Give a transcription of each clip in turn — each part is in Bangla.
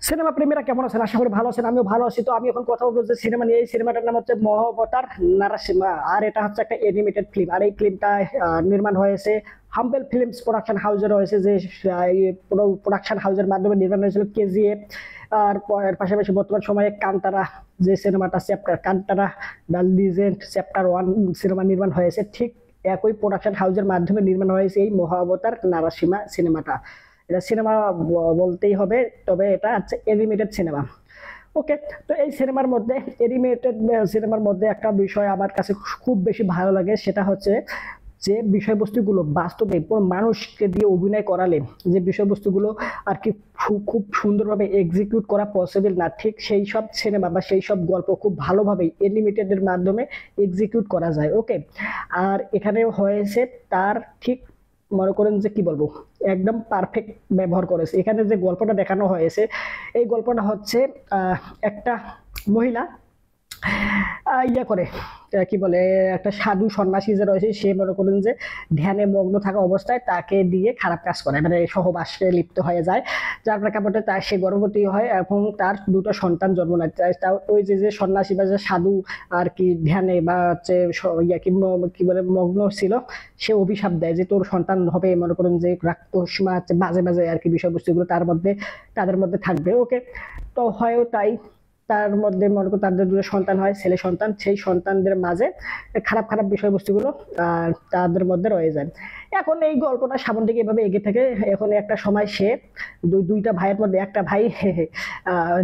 সিনেমা প্রেমীরা কেমন আছেন? আশা করি ভালো আছেন। আমিও ভালো আছি। তো আমি এখন কথা বলবো যে সিনেমা নিয়ে। এই সিনেমাটার নাম হচ্ছে মহাবতার নারাসিমা, আর এটা হচ্ছে একটা অ্যানিমেটেড ফিল্ম। আর এই ফিল্মটা নির্মাণ হয়েছে হাম্বেল ফিল্মস প্রোডাকশন হাউসের হয়েছে, যে প্রোডাকশন হাউসের মাধ্যমে নির্মাণ হয়েছিল কেজিএফ। আর এর পাশাপাশি বর্তমান সময়ে কান্তারা, যে সিনেমাটা chapter Kantara the legend chapter 1 cinema নির্মাণ হয়েছে, ঠিক একই প্রোডাকশন হাউসের মাধ্যমে নির্মাণ হয়েছে এই মহাবতার নারাসিমা সিনেমাটা। এটা সিনেমা বলতেই হবে, তবে এটা হচ্ছে এনিমেটেড সিনেমা। ওকে। তো এই সিনেমার মধ্যে, এনিমেটেড সিনেমার মধ্যে একটা বিষয় আমার কাছে খুব বেশি ভালো লাগে, সেটা হচ্ছে যে বিষয়বস্তুগুলো বাস্তবে কোনো মানুষকে দিয়ে অভিনয় করালে যে বিষয়বস্তুগুলো আর কি খুব সুন্দরভাবে এক্সিকিউট করা পসিবল না, ঠিক সেই সব সিনেমা বা সেই সব গল্প খুব ভালোভাবে এনিমেটেডের মাধ্যমে এক্সিকিউট করা যায়। ওকে। আর এখানে হয়েছে তার ঠিক, মনে করেন যে কি বলবো, একদম পারফেক্ট ব্যবহার করেছে। এখানে যে গল্পটা দেখানো হয়েছে, এই গল্পটা হচ্ছে একটা মহিলা ইয়া করে, কি বলে, একটা সাধু সন্ন্যাসী যে রয়েছে, সে মনে করেন যে ধ্যানে মগ্ন থাকা অবস্থায় তাকে দিয়ে খারাপ কাজ করে, মানে সহবাসে লিপ্ত হয়ে যায়। যার প্রেক্ষাপটে তার সে গর্ভবতী হয় এবং তার দুটো সন্তান জন্ম নেয়। ওই যে যে সন্ন্যাসী বা যে সাধু আর কি ধ্যানে বা হচ্ছে ইয়া কি বলে মগ্ন ছিল, সে অভিশাপ দেয় যে তোর সন্তান হবে, মনে করেন যে রাক্ষসমা বাজে বাজে আর কি বিষয়বস্তুগুলো তাদের মধ্যে থাকবে। ওকে। তো হয় তাই, তার মধ্যে মনে করো তাদের দুটো সন্তান হয়, ছেলে সন্তান। সেই সন্তানদের মাঝে খারাপ খারাপ বিষয়বস্তুগুলো তাদের মধ্যে রয়ে যায়। এখন এই গল্পটা সামন থেকে এভাবে এগিয়ে থাকে। এখন একটা সময় সে দুইটা ভাইয়ের মধ্যে একটা ভাই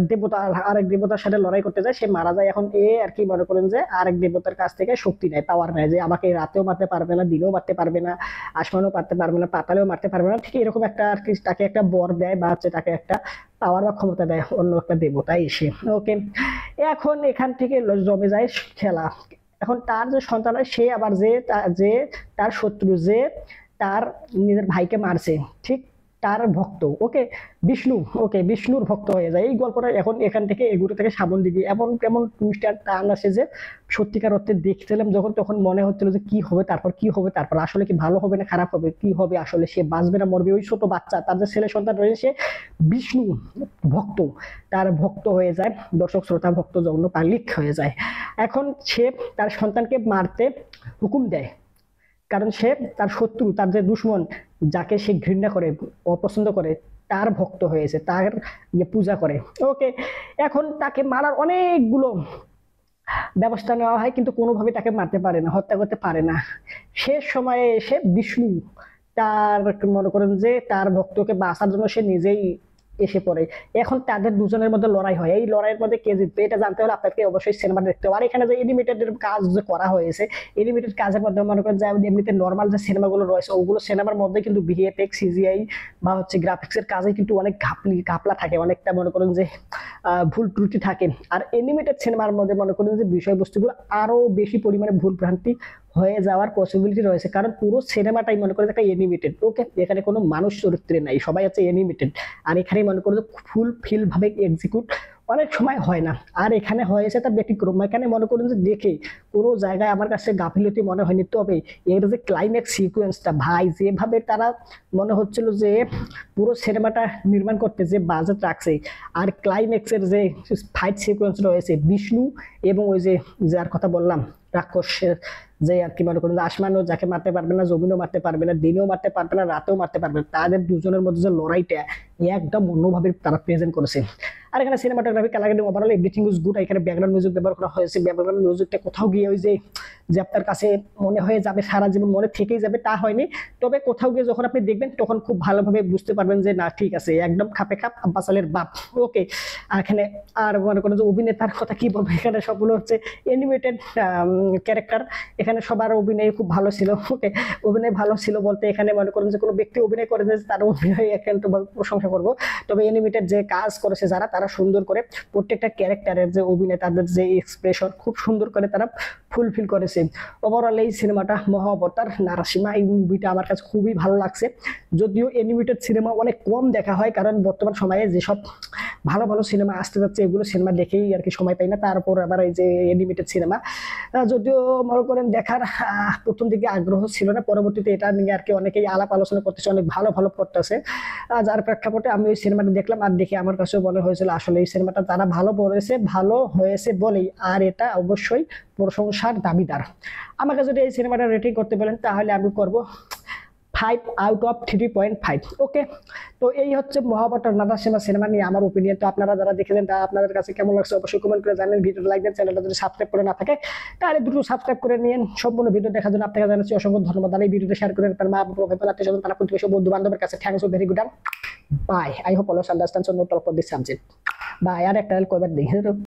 দেবতা আরেক দেবতার সাথে লড়াই করতে যায়, সে মারা যায়। এখন এ আর কি মনে করেন যে আরেক দেবতার কাছ থেকে শক্তি নেয়, পাওয়ার নেয়, যে আমাকে রাতেও মারতে পারবে না, দিনেও মারতে পারবে না, আসমানও মারতে পারবে না, পাতালেও মারতে পারবে না। ঠিক এরকম একটা আর কি তাকে একটা বর দেয়, বা হচ্ছে তাকে একটা পাওয়ার বা ক্ষমতা দেয় অন্য একটা দেবতা এসে। ওকে। এখন এখান থেকে জমে যায় খেলা। এখন তার যে সন্তান হয়, সে আবার যে তার শত্রু, যে তার নিজের ভাইকে মারছে, ঠিক তার ভক্ত। ওকে। বিষ্ণু। ওকে, বিষ্ণুর ভক্ত হয়ে যায়। এই গল্পটা এখন এখান থেকে এগুলো থেকে সামন দিকে এমন কেমন টুইস্ট আর টার্ন আসে যে সত্যিকার অর্থে দেখছিলাম যখন, তখন মনে হচ্ছিল যে কি হবে তারপর, কি হবে তারপর, আসলে কি ভালো হবে না খারাপ হবে, কি হবে, আসলে সে বাঁচবে না মরবে। ওই ছোট বাচ্চা, তার যে ছেলে সন্তান রয়েছে, সে বিষ্ণু ভক্ত, তার ভক্ত হয়ে যায়, দর্শক শ্রোতা ভক্ত জন্য পালিক হয়ে যায়। এখন সে তার সন্তানকে মারতে হুকুম দেয়, কারণ সে তার শত্রু, তার যে দুশ্মন, যাকে সে ঘৃণা করে, অপছন্দ করে, তার ভক্ত হয়েছে, তার পূজা করে। ওকে। এখন তাকে মারার অনেকগুলো ব্যবস্থা নেওয়া হয়, কিন্তু কোনোভাবে তাকে মারতে পারে না, হত্যা করতে পারে না। শেষ সময়ে এসে বিষ্ণু তার, মনে করেন যে তার ভক্তকে বাঁচার জন্য সে নিজেই এসে পড়ে। এখন তাদের দুজনের মধ্যে লড়াই হয়। এই লড়াইয়ের মধ্যে কে জিতবে এটা জানতে হলে আপনাকে অবশ্যই সিনেমা দেখতে হবে। আর এখানে যে এনিমেটেড কাজ যে করা হয়েছে, এনিমেটেড কাজের মধ্যে মনে করেন যে এমনিতে নর্মাল যে সিনেমাগুলো রয়েছে, ওগুলো সিনেমার মধ্যে কিন্তু ভিএফএক্স, সিজিআই বা হচ্ছে গ্রাফিক্সের কাজে কিন্তু অনেক ঘাপলা থাকে, অনেকটা মনে করেন যে ভুল ত্রুটি থাকে। আর এনিমেটেড সিনেমার মধ্যে মনে করেন যে বিষয়বস্তুগুলো আরো বেশি পরিমাণে ভুল ভ্রান্তি হয়ে যাওয়ার পসিবিলিটি রয়েছে, কারণ পুরো সিনেমাটাই মনে করেন একটা এনিমেটেড। ওকে। এখানে কোনো মানুষ চরিত্রে নাই, সবাই হচ্ছে এনিমেটেড। আর এখানে মনে করেন ফুল ফিল ভাবে এক্সিকিউট অনেক সময় হয় না। আর এখানে হয়েছে তার ব্যতিক্রম। এখানে মনে করেন যে দেখে কোনো জায়গায় আমার কাছে গাফিলতি মনে হয়নি, তবে এর যে ক্লাইম্যাক্স সিকুয়েন্সটা, ভাই, যেভাবে তারা মনে হচ্ছিল যে পুরো সিনেমাটা নির্মাণ করতে যে বাজেট রাখছে, আর ক্লাইম্যাক্সের যে ফাইট সিকুয়েন্স রয়েছে, বিষ্ণু এবং ওই যে যার কথা বললাম রাক্ষসের, যে আর কি মনে করেন যে আসমানও যাকে মারতে পারবে না, জমিনও মারতে পারবে না, দিনেও মারতে পারবে না, রাতেও মারতে পারবে না, তাদের দুজনের মধ্যে যে লড়াইটা একদম অন্যভাবে তারা প্রেজেন্ট করেছে। আর এখানে cinematography, colour, overall everything is good. এখানে ব্যাকগ্রাউন্ড মিউজিক ব্যবহার করা হয়েছে। ব্যাকগ্রাউন্ড মিউজিকটা কোথাও গিয়ে ওই যে আপনার কাছে মনে হয়ে যাবে সারা জীবন মনে থেকেই যাবে তা হয়নি, তবে কোথাও গিয়ে যখন আপনি দেখবেন তখন খুব ভালোভাবে বুঝতে পারবেন যে না, ঠিক আছে, একদম খাপে খাপ আব্বাস আলীর বাপ। ওকে। এখানে আর মনে করেন যে অভিনেতার কথা কি বলবো, এখানে সবগুলো হচ্ছে অ্যানিমেটেড ক্যারেক্টার। এখানে সবার অভিনয় খুব ভালো ছিল। ওকে। অভিনয় ভালো ছিল বলতে এখানে মনে করেন যে কোনো ব্যক্তি অভিনয় করে যে তার অভিনয় একান্ত প্রশংসা করবো, তবে অ্যানিমেটেড যে কাজ করেছে যারা, তারা সুন্দর করে প্রত্যেকটা ক্যারেক্টারের যে অভিনয়, তাদের যে এক্সপ্রেশন খুব সুন্দর করে তারা ফুলফিল করেছে। ওভারঅল এই সিনেমাটা মহাবতার নারাসিমা, এই মুভিটা আমার কাছে খুবই ভালো লাগছে। যদিও অ্যানিমেটেড সিনেমা অনেক কম দেখা হয়, কারণ বর্তমান সময়ে যেসব ভালো ভালো সিনেমা আসতে যাচ্ছে, এগুলো সিনেমা দেখেই আর কি সময় পাই না, তারপর আবার এই যে অ্যানিমেটেড সিনেমা যদিও মনে করেন দেখার প্রথম দিকে আগ্রহ ছিল না, পরবর্তীতে এটা নিয়ে আর কি অনেকেই আলাপ আলোচনা করতেছে, অনেক ভালো ভালো করতেছে, যার প্রেক্ষাপটে আমি ওই সিনেমাটা দেখলাম আর দেখে আমার কাছে মনে হয়েছিল আসলে এই সিনেমাটা তারা ভালো বলেছে, ভালো হয়েছে বলেই, আর এটা অবশ্যই প্রশংসার দাবিদার। আমাকে যদি এই সিনেমাটা রেটিং করতে বলেন তাহলে আমি করব 5/3.5। ওকে, তো এই হচ্ছে মহাভারত নারাসীমা সিনেমা নিয়ে আমার ওপিনিয়ন। তো আপনারা যারা দেখেছেন তা আপনাদের কাছে কেমন লাগছে অবশ্যই কমেন্ট করে জানান, ভিডিও লাইক দেন, চ্যানেলটা যদি সাবস্ক্রাইব করে না থাকে তাহলে দ্রুত সাবস্ক্রাইব করে নিন। সম্পূর্ণ ভিডিও দেখার জন্য আপনাকে জানাচ্ছি অসংখ্য ধন্যবাদ। আর এই ভিডিওটা শেয়ার করেন আপনার মা বাবা ভাই বোন আত্মীয় স্বজন তারা প্রতিবেশী বন্ধু বান্ধবের কাছে। Thanks, very good, bye. I hope always understand so note all for this subject. Bye. আর একটা কয়বার দেখি